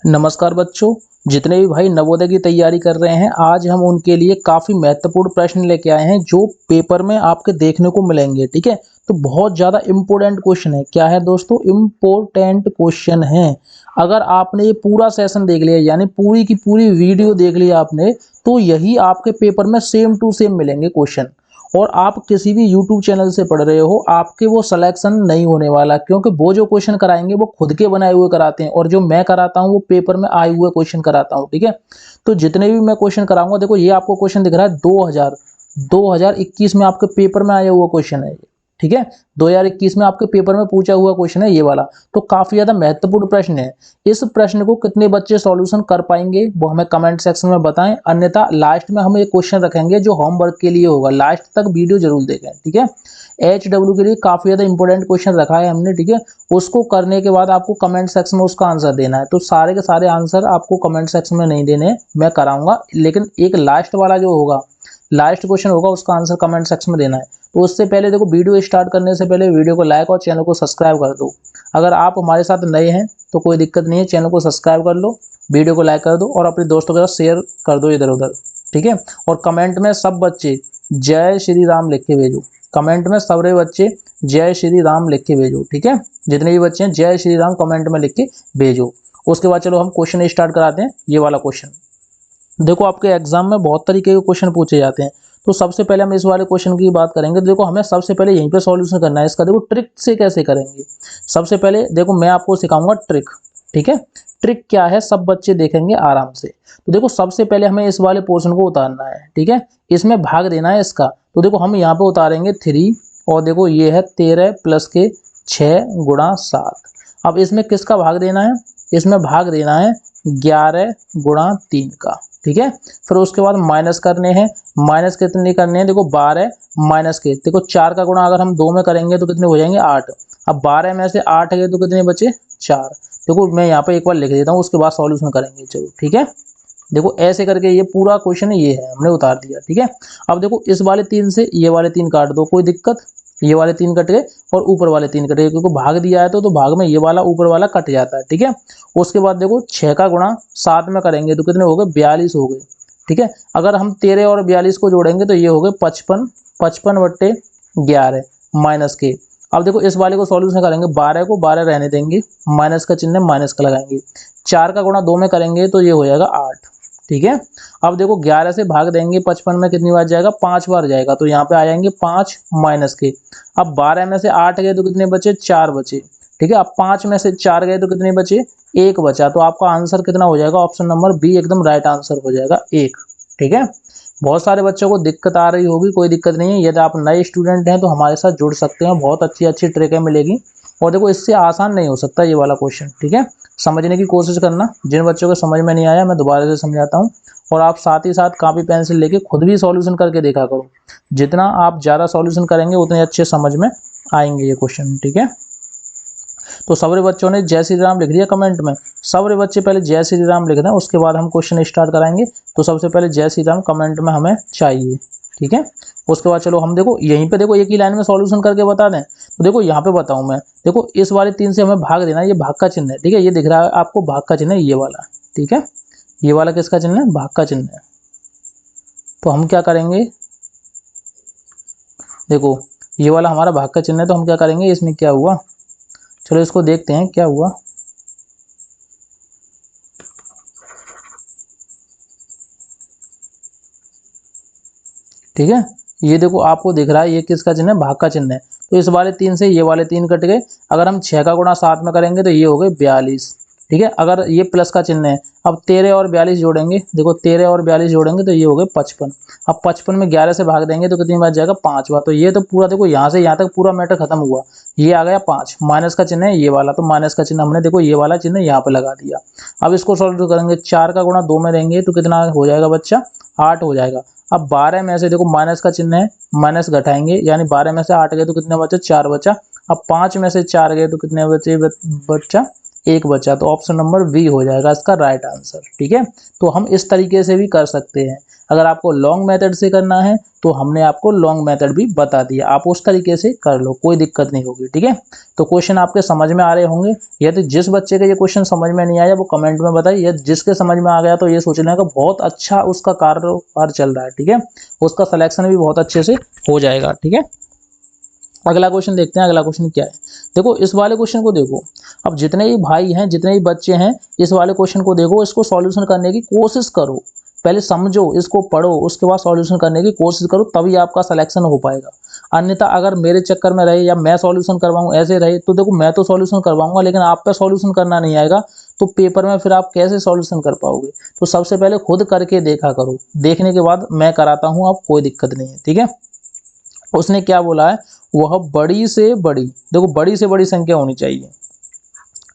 नमस्कार बच्चों, जितने भी भाई नवोदय की तैयारी कर रहे हैं, आज हम उनके लिए काफ़ी महत्वपूर्ण प्रश्न लेके आए हैं जो पेपर में आपके देखने को मिलेंगे। ठीक है, तो बहुत ज़्यादा इम्पोर्टेंट क्वेश्चन है। क्या है दोस्तों? इम्पोर्टेंट क्वेश्चन है। अगर आपने ये पूरा सेशन देख लिया, यानी पूरी की पूरी वीडियो देख लिया आपने, तो यही आपके पेपर में सेम टू सेम मिलेंगे क्वेश्चन। और आप किसी भी यूट्यूब चैनल से पढ़ रहे हो, आपके वो सिलेक्शन नहीं होने वाला, क्योंकि वो जो क्वेश्चन कराएंगे वो खुद के बनाए हुए कराते हैं, और जो मैं कराता हूँ वो पेपर में आए हुए क्वेश्चन कराता हूँ। ठीक है, तो जितने भी मैं क्वेश्चन कराऊंगा, देखो ये आपको क्वेश्चन दिख रहा है 2021 में आपके पेपर में आया हुआ क्वेश्चन है। ठीक है, 2021 में आपके पेपर में पूछा हुआ क्वेश्चन है ये वाला। तो काफी ज्यादा महत्वपूर्ण प्रश्न है। इस प्रश्न को कितने बच्चे सॉल्यूशन कर पाएंगे वो हमें कमेंट सेक्शन में बताएं, अन्यथा लास्ट में हम एक क्वेश्चन रखेंगे जो होमवर्क के लिए होगा। लास्ट तक वीडियो जरूर देखें। ठीक है, HW के लिए काफी ज्यादा इंपॉर्टेंट क्वेश्चन रखा है हमने। ठीक है, उसको करने के बाद आपको कमेंट सेक्शन में उसका आंसर देना है। तो सारे के सारे आंसर आपको कमेंट सेक्शन में नहीं देने, मैं कराऊंगा, लेकिन एक लास्ट वाला जो होगा, लास्ट क्वेश्चन होगा, उसका आंसर कमेंट सेक्शन में देना है। तो उससे पहले देखो, वीडियो स्टार्ट करने से पहले वीडियो को लाइक और चैनल को सब्सक्राइब कर दो। अगर आप हमारे साथ नए हैं तो कोई दिक्कत नहीं है, चैनल को सब्सक्राइब कर लो, वीडियो को लाइक कर दो और अपने दोस्तों के साथ शेयर कर दो इधर उधर। ठीक है, और कमेंट में सब बच्चे जय श्री राम लिख के भेजो। कमेंट में सारे बच्चे जय श्री राम लिख के भेजो। ठीक है, जितने भी बच्चे हैं जय श्री राम कमेंट में लिख के भेजो। उसके बाद चलो हम क्वेश्चन स्टार्ट कराते हैं। ये वाला क्वेश्चन देखो, आपके एग्जाम में बहुत तरीके के क्वेश्चन पूछे जाते हैं। तो सबसे पहले हम इस वाले क्वेश्चन की बात करेंगे। तो देखो, हमें सबसे पहले यहीं पे सॉल्यूशन करना है इसका। देखो ट्रिक से कैसे करेंगे, सबसे पहले देखो मैं आपको सिखाऊंगा ट्रिक। ठीक है, ट्रिक क्या है सब बच्चे देखेंगे आराम से। तो देखो, सबसे पहले हमें इस वाले पोर्शन को उतारना है। ठीक है, इसमें भाग देना है इसका। तो देखो हम यहाँ पे उतारेंगे 3, और देखो ये है 13 प्लस के 6 गुणा 7। अब इसमें किसका भाग देना है? इसमें भाग देना है 11 गुणा 3 का। ठीक है, फिर उसके बाद माइनस करने हैं। माइनस कितने करने हैं? देखो 12 माइनस के, देखो 4 का गुणा अगर हम 2 में करेंगे तो कितने हो जाएंगे? 8। अब 12 में से 8 गए तो कितने बचे? 4। देखो मैं यहाँ पे एक बार लिख देता हूँ, उसके बाद सॉल्यूशन करेंगे। चलो ठीक है, देखो ऐसे करके ये पूरा क्वेश्चन ये है, हमने उतार दिया। ठीक है, अब देखो इस वाले 3 से ये वाले 3 काट दो, कोई दिक्कत? ये वाले 3 कट गए और ऊपर वाले 3 कट गए, क्योंकि भाग दिया है तो भाग में ये वाला ऊपर वाला कट जाता है। ठीक है, उसके बाद देखो 6 का गुणा 7 में करेंगे तो कितने हो गए? 42 हो गए। ठीक है, अगर हम 13 और 42 को जोड़ेंगे तो ये हो गए 55। 55/11 माइनस के। अब देखो इस वाले को सॉल्यूशन करेंगे, 12 को 12 रहने देंगे, माइनस का चिन्ह माइनस का लगाएंगे। 4 का गुणा 2 में करेंगे तो ये हो जाएगा 8। ठीक है, अब देखो 11 से भाग देंगे 55 में कितनी बार जाएगा? 5 बार जाएगा, तो यहाँ पे आ जाएंगे 5 माइनस के। अब 12 में से 8 गए तो कितने बचे? 4 बचे। ठीक है, अब 5 में से 4 गए तो कितने बचे? 1 बचा। तो आपका आंसर कितना हो जाएगा? ऑप्शन नंबर बी एकदम राइट आंसर हो जाएगा 1। ठीक है, बहुत सारे बच्चों को दिक्कत आ रही होगी, कोई दिक्कत नहीं है। यदि आप नए स्टूडेंट हैं तो हमारे साथ जुड़ सकते हैं, बहुत अच्छी अच्छी ट्रिकें मिलेगी। और देखो इससे आसान नहीं हो सकता ये वाला क्वेश्चन। ठीक है, समझने की कोशिश करना। जिन बच्चों को समझ में नहीं आया मैं दोबारा से समझाता हूँ, और आप साथ ही साथ कॉपी पेंसिल लेके खुद भी सॉल्यूशन करके देखा करो। जितना आप ज़्यादा सॉल्यूशन करेंगे उतने अच्छे समझ में आएंगे ये क्वेश्चन। ठीक है, तो सारे बच्चों ने जय श्री राम लिख दिया कमेंट में। सारे बच्चे पहले जय श्री राम लिख दें, उसके बाद हम क्वेश्चन स्टार्ट कराएंगे। तो सबसे पहले जय श्री राम कमेंट में हमें चाहिए। ठीक है, उसके बाद चलो हम देखो यहीं पे देखो एक ही लाइन में सॉल्यूशन करके बता दें। तो देखो यहाँ पे बताऊं मैं, देखो इस वाले 3 से हमें भाग देना है, ये भाग का चिन्ह है। ठीक है, ये दिख रहा है आपको भाग का चिन्ह है ये वाला। ठीक है, ये वाला किसका चिन्ह है? भाग का चिन्ह है। तो हम क्या करेंगे, देखो ये वाला हमारा भाग का चिन्ह है, तो हम क्या करेंगे, इसमें क्या हुआ, चलो इसको देखते हैं क्या हुआ। ठीक है, ये देखो आपको दिख रहा है ये किसका चिन्ह है? भाग का चिन्ह है। तो इस वाले 3 से ये वाले 3 कट गए। अगर हम 6 का गुणा 7 में करेंगे तो ये हो गए 42। ठीक है, अगर ये प्लस का चिन्ह है, अब 13 और 42 जोड़ेंगे, देखो 13 और 42 जोड़ेंगे तो ये हो गए 55। अब 55 में 11 से भाग देंगे तो कितनी बार जाएगा? 5 बार। तो ये तो पूरा देखो यहाँ से यहाँ तक पूरा मैटर खत्म हुआ। ये आ गया 5, माइनस का चिन्ह है ये वाला, तो माइनस का चिन्ह हमने देखो ये वाला चिन्ह यहाँ पे लगा दिया। अब इसको सॉल्व करेंगे, 4 का गुणा 2 में देंगे तो कितना हो जाएगा बच्चा? 8 हो जाएगा। अब 12 में से देखो माइनस का चिन्ह है, माइनस घटाएंगे, यानी 12 में से 8 गए तो कितने बचे? 4 बचा। अब 5 में से 4 गए तो कितने बचे बच्चा? 1 बचा, तो ऑप्शन नंबर बी हो जाएगा इसका राइट आंसर। ठीक है, तो हम इस तरीके से भी कर सकते हैं। अगर आपको लॉन्ग मेथड से करना है तो हमने आपको लॉन्ग मेथड भी बता दिया, आप उस तरीके से कर लो, कोई दिक्कत नहीं होगी। ठीक है, तो क्वेश्चन आपके समझ में आ रहे होंगे। यदि जिस बच्चे के ये क्वेश्चन समझ में नहीं आया वो कमेंट में बताइए, यदि जिसके समझ में आ गया तो ये सोच लेना का बहुत अच्छा उसका कारोबार चल रहा है। ठीक है, उसका सिलेक्शन भी बहुत अच्छे से हो जाएगा। ठीक है, अगला क्वेश्चन देखते हैं। अगला क्वेश्चन क्या है, देखो इस वाले क्वेश्चन को देखो। अब जितने ही भाई हैं, जितने ही बच्चे हैं, इस वाले क्वेश्चन को देखो, इसको सॉल्यूशन करने की कोशिश करो। पहले समझो, इसको पढ़ो, उसके बाद सॉल्यूशन करने की कोशिश करो, तभी आपका सिलेक्शन हो पाएगा। अन्यथा अगर मेरे चक्कर में रहे या मैं सॉल्यूशन करवाऊँ ऐसे रहे तो देखो मैं तो सॉल्यूशन करवाऊंगा लेकिन आप पे सॉल्यूशन करना नहीं आएगा, तो पेपर में फिर आप कैसे सॉल्यूशन कर पाओगे। तो सबसे पहले खुद करके देखा करो, देखने के बाद मैं कराता हूँ, आप कोई दिक्कत नहीं है। ठीक है, उसने क्या बोला है, वह बड़ी से बड़ी, देखो बड़ी से बड़ी संख्या होनी चाहिए।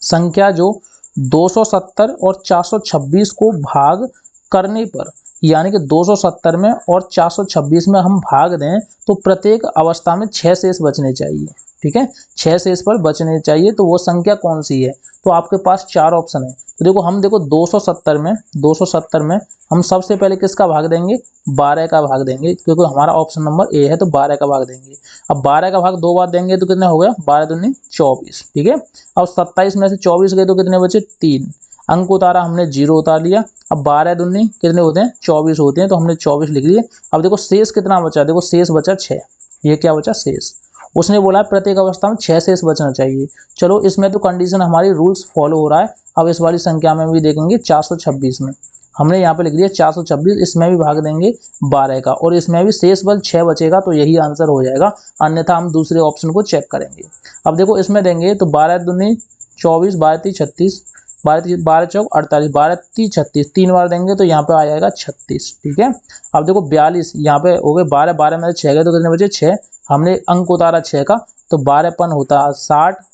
संख्या जो 270 और 426 को भाग करने पर, यानी कि 270 में और 426 में हम भाग दें तो प्रत्येक अवस्था में 6 शेष बचने चाहिए। ठीक है, 6 शेष पर बचने चाहिए, तो वो संख्या कौन सी है। तो आपके पास 4 ऑप्शन है। तो देखो हम देखो 270 में हम सबसे पहले किसका भाग देंगे, 12 का भाग देंगे, क्योंकि हमारा ऑप्शन नंबर ए है, तो 12 का भाग देंगे। अब 12 का भाग 2 बार देंगे तो कितना हो गया, 12 दूनी 24। ठीक है, अब 27 में से 24 गए तो कितने बचे, 3 अंक उतारा हमने, 0 उतार लिया। अब 12 दूनी कितने होते हैं, 24 होते हैं, तो हमने 24 लिख लिए। अब देखो शेष कितना बचा, देखो शेष बचा 6। ये क्या बचा, शेष। उसने बोला प्रत्येक अवस्था में 6 शेष बचना चाहिए। चलो इसमें तो कंडीशन हमारी रूल्स फॉलो हो रहा है। अब इस वाली संख्या में भी देखेंगे 426 में हमने यहाँ पे लिख दिया 426, इसमें भी भाग देंगे 12 का, और इसमें भी शेष बल 6 बचेगा, तो यही आंसर हो जाएगा। अन्यथा हम दूसरे ऑप्शन को चेक करेंगे। अब देखो इसमें देंगे तो 12 दूनी 24, 12 तीन 36, 12 चौक 48, 12 तीन 36, 3 बार देंगे तो यहाँ पे आ जाएगा 36। ठीक है, अब देखो 42 यहाँ पे हो गए, 12 12 में से 6 गए तो कितने बचे, 6। हमने अंक उतारा 6 का, तो 12 पन होता है 60,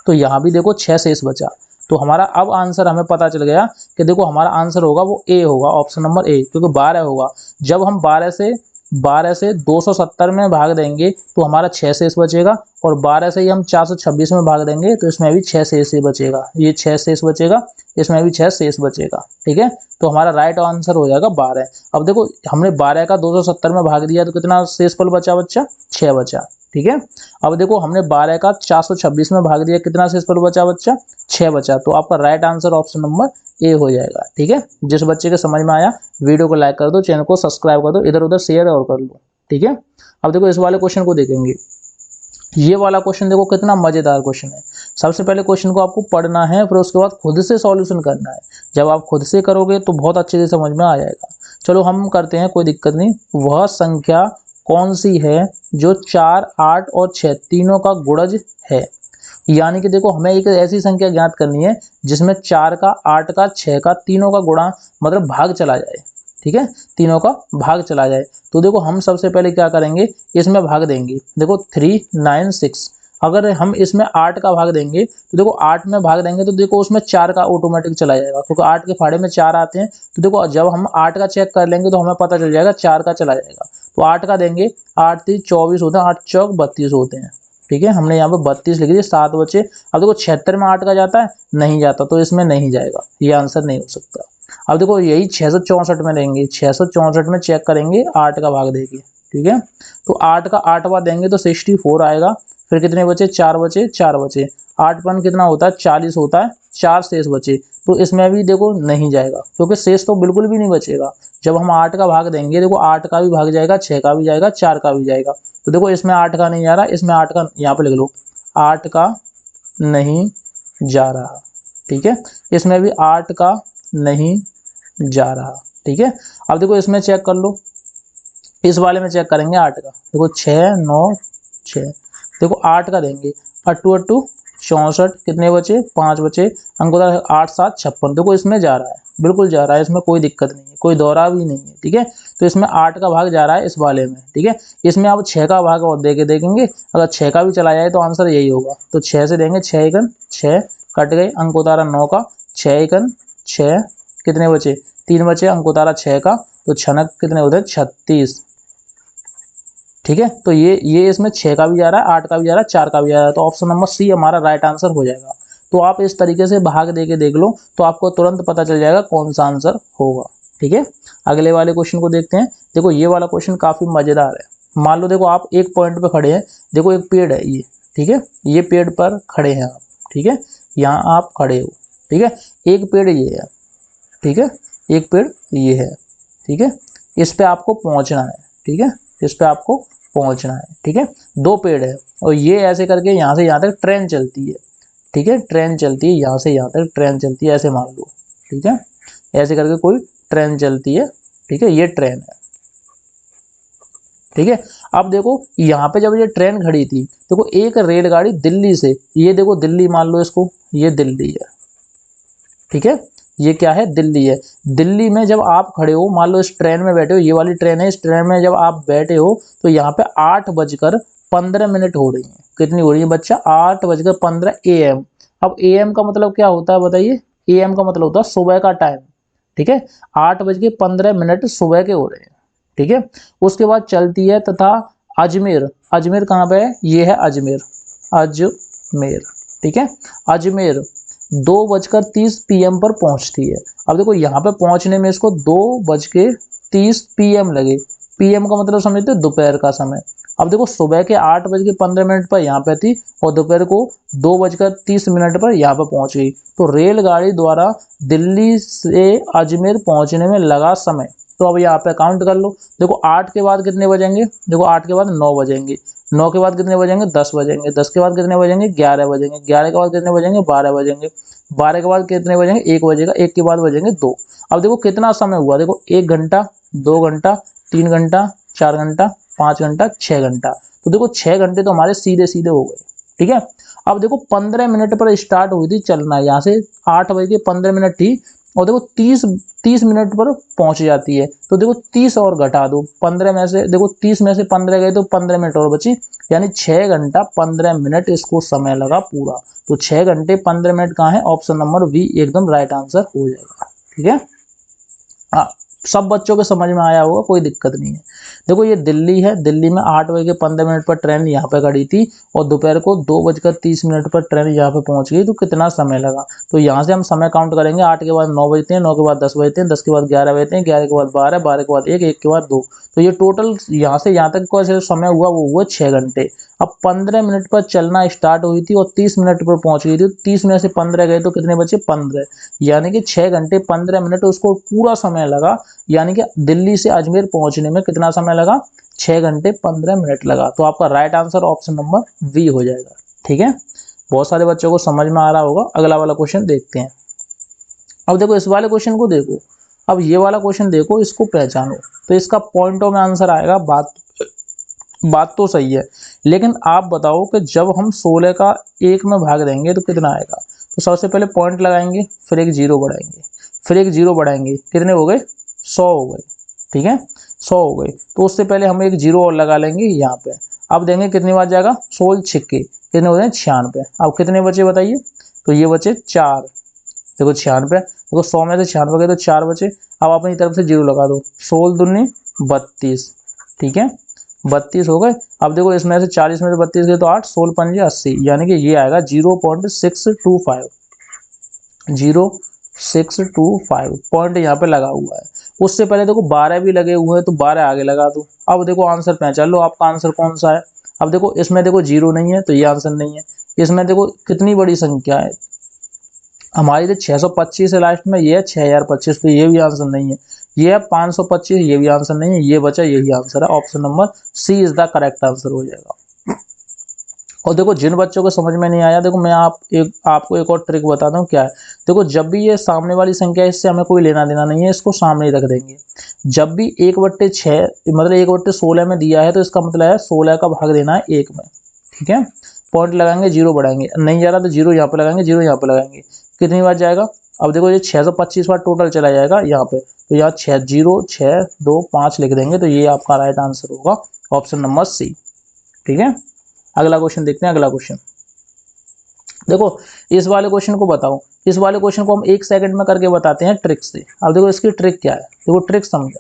तो यहाँ भी देखो 6 शेष बचा। तो हमारा अब आंसर हमें पता चल गया कि देखो हमारा आंसर होगा वो ए होगा, ऑप्शन नंबर ए, क्योंकि 12 होगा। जब हम 12 से 270 में भाग देंगे तो हमारा 6 शेष बचेगा, और 12 से ही हम 426 में भाग देंगे तो इसमें भी 6 शेष ही बचेगा, ये 6 शेष बचेगा, इसमें भी 6 शेष बचेगा। ठीक है, तो हमारा राइट आंसर हो जाएगा 12। अब देखो हमने 12 का 270 में भाग दिया तो कितना शेषफल बचा, बच्चा 6 बचा। ठीक है, अब देखो हमने 12 का 426 में भाग दिया, कितना शेषफल बचा बच्चा, 6 बचा। तो आपका right answer option number A हो जाएगा। ठीक है, जिस बच्चे के समझ में आया वीडियो को लाइक कर दो, चैनल को सब्सक्राइब कर दो, इधर उधर शेयर और कर लो। ठीक है, अब देखो इस वाले क्वेश्चन को देखेंगे। ये वाला क्वेश्चन देखो कितना मजेदार क्वेश्चन है। सबसे पहले क्वेश्चन को आपको पढ़ना है, फिर उसके बाद खुद से सॉल्यूशन करना है। जब आप खुद से करोगे तो बहुत अच्छे से समझ में आ जाएगा। चलो हम करते हैं, कोई दिक्कत नहीं। वह संख्या कौन सी है जो 4, 8 और 6 तीनों का गुणज है। यानी कि देखो हमें एक ऐसी संख्या ज्ञात करनी है जिसमें 4 का, 8 का, 6 का तीनों का गुणा मतलब भाग चला जाए। ठीक है, तीनों का भाग चला जाए। तो देखो हम सबसे पहले क्या करेंगे, इसमें भाग देंगे। देखो 3, 9, 6, अगर हम इसमें 8 का भाग देंगे तो देखो 8 में भाग देंगे तो देखो उसमें 4 का ऑटोमेटिक चला जाएगा, क्योंकि 8 के फाड़े में 4 आते हैं। तो देखो जब हम 8 का चेक कर लेंगे तो हमें पता चल जाएगा 4 का चला जाएगा। तो 8 का देंगे, 8 3 24 होते हैं, 8 चौक 32 होते हैं। ठीक है, हमने यहाँ पे 32 लिख दिए, 7 बचे। अब देखो 76 में 8 का जाता है, नहीं जाता, तो इसमें नहीं जाएगा, ये आंसर नहीं हो सकता। अब देखो यही 664 में देंगे, 664 में चेक करेंगे, 8 का भाग देंगे। ठीक है, तो 8 का 8वां देंगे तो 64 आएगा। फिर कितने बचे, 4 बचे, 4 बचे। 8 पन कितना होता है, 40 होता है, 4 शेष बचे। तो इसमें भी देखो नहीं जाएगा, क्योंकि शेष तो बिल्कुल भी नहीं बचेगा। जब हम 8 का भाग देंगे, देखो 8 का भी भाग जाएगा, 6 का भी जाएगा, 4 का भी जाएगा। तो देखो इसमें 8 का नहीं जा रहा, इसमें 8 का यहाँ पे लिख लो, 8 का नहीं जा रहा। ठीक है, इसमें भी 8 का नहीं जा रहा। ठीक है, अब देखो इसमें चेक कर लो, इस वाले में चेक करेंगे 8 का। देखो 6 9 6, देखो 8 का देंगे, 8 8 64, कितने बचे, 5 बचे। अंक 8 7 56, देखो इसमें जा रहा है, बिल्कुल जा रहा है, इसमें कोई दिक्कत नहीं है, कोई दौरा भी नहीं है। ठीक है, तो इसमें 8 का भाग जा रहा है इस वाले में। ठीक है, इसमें अब 6 का भाग और देके देखेंगे, अगर 6 का भी चला जाए तो आंसर यही होगा। तो 6 से देंगे, 6 एकन 6, कट गए, अंक उतारा 9 का, 6 एकन 6, कितने बचे, 3 बचे, अंक उतारा 6 का, तो छनक कितने होते हैं, 36। ठीक है, तो ये इसमें 6 का भी जा रहा है, 8 का भी जा रहा है, 4 का भी जा रहा है, तो ऑप्शन नंबर सी हमारा राइट आंसर हो जाएगा। तो आप इस तरीके से भाग दे के देख लो तो आपको तुरंत पता चल जाएगा कौन सा आंसर होगा। ठीक है, अगले वाले क्वेश्चन को देखते हैं। देखो ये वाला क्वेश्चन काफी मजेदार है। मान लो देखो आप एक पॉइंट पे खड़े हैं, देखो एक पेड़ है ये, ठीक है, ये पेड़ पर खड़े हैं आप, ठीक है, यहाँ आप खड़े हो, ठीक है, एक पेड़ ये है, ठीक है, एक पेड़ ये है, ठीक है, इस पे आपको पहुंचना है, ठीक है, इस पे आपको पहुंचना है, ठीक है, दो पेड़ है और ये ऐसे करके यहाँ से यहाँ तक ट्रेन चलती है, ठीक है, ट्रेन चलती है, यहाँ से यहाँ तक ट्रेन चलती है, ऐसे मान लो, ठीक है, ऐसे करके कोई ट्रेन चलती है, ठीक है, ये ट्रेन है, ठीक है। अब देखो यहाँ पे जब ये ट्रेन खड़ी थी, देखो एक रेलगाड़ी दिल्ली से, ये देखो दिल्ली मान लो इसको, ये दिल्ली है, ठीक है, ये क्या है, दिल्ली है। दिल्ली में जब आप खड़े हो, मान लो इस ट्रेन में बैठे हो, ये वाली ट्रेन है, इस ट्रेन में जब आप बैठे हो तो यहाँ पे 8:15 हो रही है, कितनी हो रही है बच्चा, 8:15 AM। अब AM का मतलब क्या होता है बताइए, AM का मतलब होता है सुबह का टाइम, ठीक है, 8:15 सुबह के हो रहे हैं, ठीक है। उसके बाद चलती है तथा अजमेर, अजमेर कहाँ पे है, ये है अजमेर, अजमेर, ठीक है, अजमेर 2:30 PM पर पहुंचती है। अब देखो यहाँ पे पहुंचने में इसको 2:30 PM लगे, PM का मतलब समझते हो दोपहर का समय। अब देखो सुबह के 8:15 पर यहाँ पे थी और दोपहर को 2:30 पर यहाँ पे पहुंच गई। तो रेलगाड़ी द्वारा दिल्ली से अजमेर पहुंचने में लगा समय, तो अब यहाँ पे काउंट कर लो। देखो 8 के बाद कितने बजेंगे, देखो 8 के बाद 9 बजेंगे, 9 के बाद कितने बजेंगे, 10 बजेंगे, 10 के बाद कितने बजेंगे, 11 बजेंगे, 11 के बाद कितने बजेंगे, 12 बजेंगे, 12 के बाद कितने बजेंगे, 1 बजेगा, 1 के बाद बजेंगे 2। अब देखो कितना समय हुआ, देखो 1 घंटा, 2 घंटा, 3 घंटा, 4 घंटा, 5 घंटा, 6 घंटा। तो देखो 6 घंटे तो हमारे सीधे सीधे हो गए, ठीक है। अब देखो 15 मिनट पर स्टार्ट हुई थी चलना, यहाँ से 8:15 थी और देखो 30 मिनट पर पहुंच जाती है। तो देखो 30 और घटा दो 15 में से, देखो 30 में से 15 गए तो 15 मिनट और बची, यानी 6 घंटा 15 मिनट इसको समय लगा पूरा। तो 6 घंटे 15 मिनट कहाँ है, ऑप्शन नंबर बी एकदम राइट आंसर हो जाएगा, ठीक है। हाँ, सब बच्चों के समझ में आया होगा, कोई दिक्कत नहीं है। देखो ये दिल्ली है, दिल्ली में 8:15 पर ट्रेन यहाँ पे खड़ी थी और दोपहर को 2:30 पर ट्रेन यहाँ पे पहुंच गई। तो कितना समय लगा, तो यहाँ से हम समय काउंट करेंगे, 8 के बाद 9 बजते हैं, 9 के बाद 10 बजते हैं, 10 के बाद 11 बजते हैं, 11 के बाद 12, 12 के बाद 1, 1 के बाद 2। तो ये टोटल यहाँ से यहाँ तक का जो समय हुआ वो हुआ 6 घंटे। अब 15 मिनट पर चलना स्टार्ट हुई थी और 30 मिनट पर पहुंच गई थी, 30 में से 15 गए तो कितने बचे, 15, यानी कि 6 घंटे 15 मिनट उसको पूरा समय लगा। यानी कि दिल्ली से अजमेर पहुंचने में कितना समय लगा, 6 घंटे 15 मिनट लगा। तो आपका right answer option number B हो जाएगा, ठीक है। बहुत सारे बच्चों को समझ में आ रहा होगा। अगला वाला क्वेश्चन देखते हैं। अब देखो इस वाले क्वेश्चन को देखो, अब ये वाला क्वेश्चन देखो, इसको पहचानो। तो इसका पॉइंटों में आंसर आएगा। बात तो सही है, लेकिन आप बताओ कि जब हम 16 का 1 में भाग देंगे तो कितना आएगा। तो सबसे पहले पॉइंट लगाएंगे, फिर एक जीरो बढ़ाएंगे, फिर एक जीरो बढ़ाएंगे, कितने हो गए, 100 हो गए, ठीक है, 100 हो गए। तो उससे पहले हम एक जीरो और लगा लेंगे यहाँ पे। अब देंगे कितनी बार जाएगा, 16 छिक्के कितने हो गए, 96। अब कितने बचे बताइए, तो ये बचे 4, देखो 96, देखो 100 में से 96 गए तो 4 बचे। अब अपनी तरफ से जीरो लगा दो, 16 दूनी 32, ठीक है, 32 हो गए। अब देखो इसमें से 40 में से 32 गए तो 8, 16 पंजे 80, यानी कि ये आएगा 0.625, 0.625 पॉइंट यहाँ पे लगा हुआ है। उससे पहले देखो 12 भी लगे हुए हैं, तो 12 आगे लगा दो। अब देखो आंसर पहचान लो, आपका आंसर कौन सा है। अब देखो इसमें देखो जीरो नहीं है तो ये आंसर नहीं है। इसमें देखो कितनी बड़ी संख्या है हमारी, तो 625 है लास्ट में, ये है 6025, तो ये भी आंसर नहीं है। ये है 525, ये भी आंसर नहीं है। ये बचा, यही आंसर है, option number C is the correct answer हो जाएगा। और देखो जिन बच्चों को समझ में नहीं आया, देखो मैं आपको एक और ट्रिक बताता हूँ क्या है। देखो जब भी ये सामने वाली संख्या है, इससे हमें कोई लेना देना नहीं है, इसको सामने ही रख देंगे। जब भी 1/6 मतलब 1/16 में दिया है, तो इसका मतलब है 16 का भाग देना है 1 में, ठीक है। पॉइंट लगाएंगे, जीरो बढ़ाएंगे, नहीं जा रहा तो जीरो यहाँ पे लगाएंगे, जीरो यहाँ पे लगाएंगे, कितनी बार जाएगा। अब देखो ये 625 बार टोटल चला जाएगा यहाँ पे, तो यहाँ 6 0 6 2 5 लिख देंगे, तो ये आपका राइट आंसर होगा, ऑप्शन नंबर सी, ठीक है। अगला क्वेश्चन देखते हैं। अगला क्वेश्चन देखो, इस वाले क्वेश्चन को बताओ। इस वाले क्वेश्चन को हम 1 सेकंड में करके बताते हैं ट्रिक से। अब देखो इसकी ट्रिक क्या है, देखो ट्रिक समझो।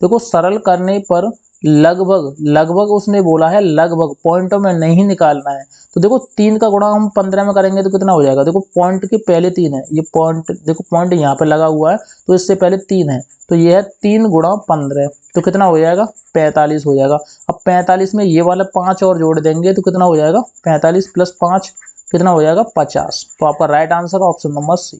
देखो सरल करने पर लगभग लगभग उसने बोला है, लगभग पॉइंटों में नहीं निकालना है। तो देखो 3 का गुणा हम 15 में करेंगे तो कितना हो जाएगा, देखो पॉइंट के पहले 3 है, ये पॉइंट देखो पॉइंट यहाँ पे लगा हुआ है तो इससे पहले 3 है, तो ये है 3 गुणा 15, तो कितना हो जाएगा 45 हो जाएगा। अब 45 में ये वाला 5 और जोड़ देंगे तो कितना हो जाएगा 45 प्लस 5 कितना हो जाएगा 50। तो आपका right answer option number C.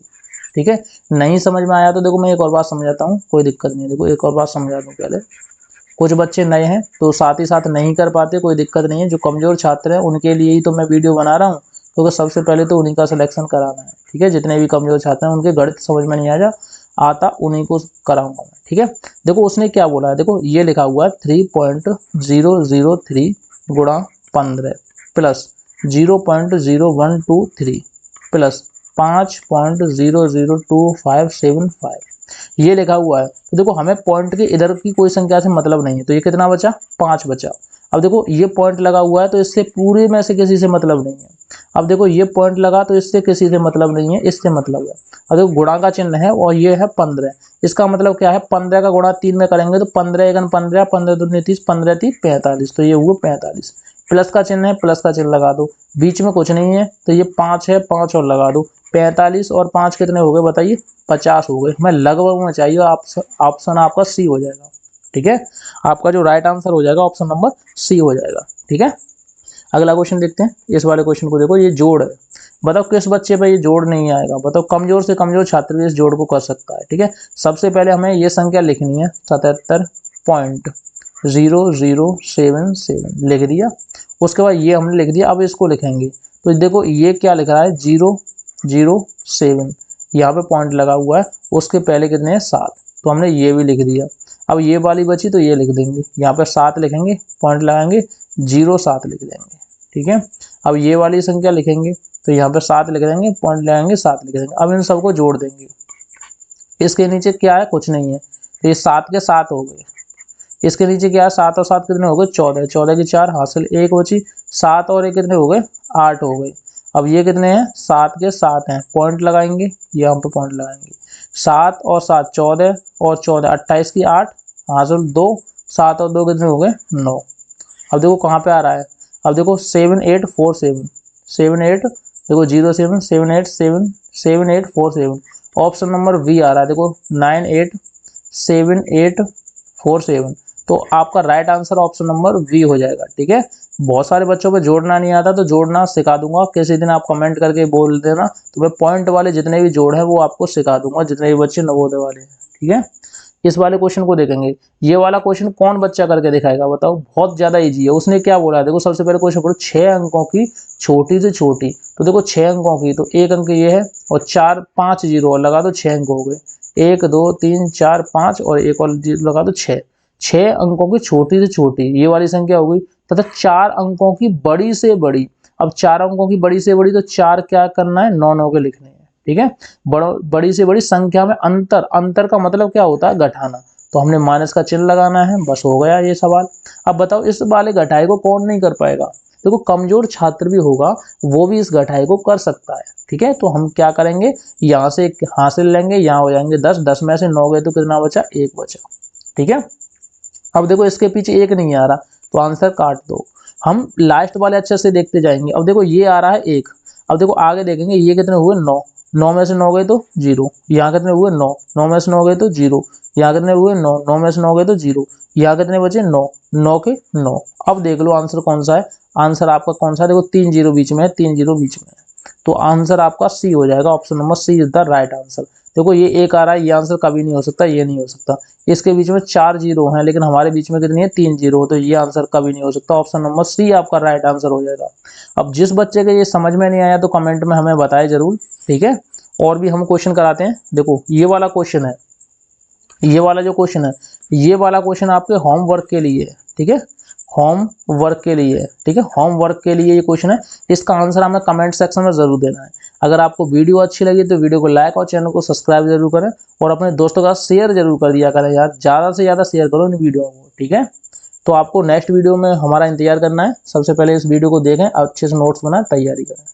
ठीक है, नहीं समझ में आया तो देखो मैं एक और बात समझाता हूँ, कोई दिक्कत नहीं है। देखो एक और बात समझा दूँ पहले, कुछ बच्चे नए हैं तो साथ ही साथ नहीं कर पाते, कोई दिक्कत नहीं है। जो कमजोर छात्र हैं उनके लिए ही तो मैं वीडियो बना रहा हूँ, क्योंकि सबसे पहले तो उन्हीं का सिलेक्शन कराना है। ठीक है, जितने भी कमजोर छात्र हैं उनके गणित समझ में नहीं आता उन्हीं को कराऊंगा मैं। ठीक है, देखो उसने क्या बोला है, देखो ये लिखा हुआ है 3.003 गुणा 15 प्लस 0.0123 प्लस 5.002575 ये लिखा हुआ है। तो देखो हमें पॉइंट के इधर की कोई संख्या से मतलब नहीं है, तो ये कितना बचा 5 बचा। अब देखो ये पॉइंट लगा हुआ है तो इससे पूरे में से किसी से मतलब नहीं है। अब देखो ये पॉइंट लगा तो इससे किसी से मतलब नहीं है, इससे मतलब है। अब देखो गुणा का चिन्ह है और ये है 15, इसका मतलब क्या है 15 का गुणा 3 में करेंगे तो 15 एकन 15, 15 दूनी 30, 15 3 45, तो ये हुआ 45। प्लस का चिन्ह है, प्लस का चिन्ह लगा दो, बीच में कुछ नहीं है तो ये 5 है, 5 और लगा दो, 45 और 5 कितने हो गए बताइए 50 हो गए। मैं लगभग में चाहिए, ऑप्शन आपका सी हो जाएगा। ठीक है, आपका जो राइट आंसर हो जाएगा ऑप्शन नंबर सी हो जाएगा। ठीक है, अगला क्वेश्चन देखते हैं। इस वाले क्वेश्चन को देखो, ये जोड़ है, बताओ किस बच्चे पे ये जोड़ नहीं आएगा, बताओ कमजोर से कमजोर छात्र भी इस जोड़ को कर सकता है। ठीक है, सबसे पहले हमें ये संख्या लिखनी है 77.0077 लिख दिया, उसके बाद ये हमने लिख दिया। अब इसको लिखेंगे तो देखो ये क्या लिख रहा है 007, यहाँ पे पॉइंट लगा हुआ है, उसके पहले कितने हैं 7, तो हमने ये भी लिख दिया। अब ये वाली बची तो ये लिख देंगे, यहाँ पे 7 लिखेंगे, पॉइंट लगाएंगे 07 लिख देंगे। ठीक है, अब ये वाली संख्या लिखेंगे तो यहाँ पे 7 लिख देंगे, पॉइंट लगाएंगे 7 लिख देंगे। अब इन सबको जोड़ देंगे, इसके नीचे क्या है कुछ नहीं है, तो ये 7 के 7 हो गए। इसके नीचे क्या है 7 और 7 कितने हो गए 14, 14 की 4 हासिल 1 बची, 7 और 1 कितने हो गए 8 हो गए। अब ये कितने हैं 7 के 7 हैं, पॉइंट लगाएंगे, यहाँ पे पॉइंट लगाएंगे, 7 और 7 14 और 14 28 की 8 हासिल 2, 7 और 2 कितने हो गए 9। अब देखो कहाँ पे आ रहा है, अब देखो 7847 78 देखो 07 787 7847 ऑप्शन नंबर वी आ रहा है। देखो 987847, तो आपका right answer option number B हो जाएगा। ठीक है, बहुत सारे बच्चों पे जोड़ना नहीं आता तो जोड़ना सिखा दूंगा, किसी दिन आप कमेंट करके बोल देना तो मैं पॉइंट वाले जितने भी जोड़ है वो आपको सिखा दूंगा, जितने भी बच्चे नवोदय वाले हैं। ठीक है, इस वाले क्वेश्चन को देखेंगे। ये वाला क्वेश्चन कौन बच्चा करके दिखाएगा बताओ, बहुत ज्यादा इजी है। उसने क्या बोला है, देखो सबसे पहले क्वेश्चन पढ़ो 6 अंकों की छोटी से छोटी, तो देखो 6 अंकों की, तो 1 अंक ये है और 4 5 जीरो और लगा दो 6 अंक हो गए, 1 2 3 4 5 और एक और जीरो लगा दो 6। 6 अंकों की छोटी से छोटी ये वाली संख्या हो गई, तथा 4 अंकों की बड़ी से बड़ी। अब 4 अंकों की बड़ी से बड़ी, तो 4 क्या करना है 9 9 के लिखने हैं। ठीक है, बड़ी से बड़ी संख्या में अंतर, अंतर का मतलब क्या होता है घटाना, तो हमने माइनस का चिन्ह लगाना है, बस हो गया ये सवाल। अब बताओ इस वाले घटाई को कौन नहीं कर पाएगा, देखो कमजोर छात्र भी होगा वो भी इस घटाई को कर सकता है। ठीक है, तो हम क्या करेंगे, यहाँ से हासिल लेंगे, यहाँ हो जाएंगे 10, 10 में से 9 गए तो कितना बचा 1 बचा। ठीक है, अब देखो इसके पीछे 1 नहीं आ रहा तो आंसर काट दो, हम लास्ट वाले अच्छे से देखते जाएंगे। अब देखो ये आ रहा है 1, अब देखो आगे देखेंगे ये कितने हुए 9, 9 में से 9 गए तो 0, यहाँ कितने हुए 9, 9 में से 9 गए तो 0, यहाँ कितने हुए 9, 9 में से 9 गए तो 0, यहाँ कितने बचे 9, 9 के 9। अब देख लो आंसर कौन सा है, आंसर आपका कौन सा है, देखो 3 जीरो बीच में है, 3 जीरो बीच में है, तो आंसर आपका सी हो जाएगा, option number C is the right answer. देखो ये 1 आ रहा है, ये आंसर कभी नहीं हो सकता, ये नहीं हो सकता, इसके बीच में 4 जीरो हैं लेकिन हमारे बीच में कितनी है 3 जीरो, तो ये आंसर कभी नहीं हो सकता, ऑप्शन नंबर सी आपका राइट आंसर हो जाएगा। अब जिस बच्चे के ये समझ में नहीं आया तो कमेंट में हमें बताए जरूर। ठीक है, और भी हम क्वेश्चन कराते हैं। देखो ये वाला क्वेश्चन है, ये वाला जो क्वेश्चन है, ये वाला क्वेश्चन आपके होमवर्क के लिए है। ठीक है, होम वर्क के लिए। ठीक है, होम वर्क के लिए ये क्वेश्चन है, इसका आंसर हमें कमेंट सेक्शन में जरूर देना है। अगर आपको वीडियो अच्छी लगी तो वीडियो को लाइक और चैनल को सब्सक्राइब जरूर करें और अपने दोस्तों का शेयर जरूर कर दिया करें यार, ज़्यादा से ज़्यादा शेयर करो इन वीडियो को। ठीक है, तो आपको नेक्स्ट वीडियो में हमारा इंतजार करना है, सबसे पहले इस वीडियो को देखें, अच्छे से नोट्स बनाएं, तैयारी करें।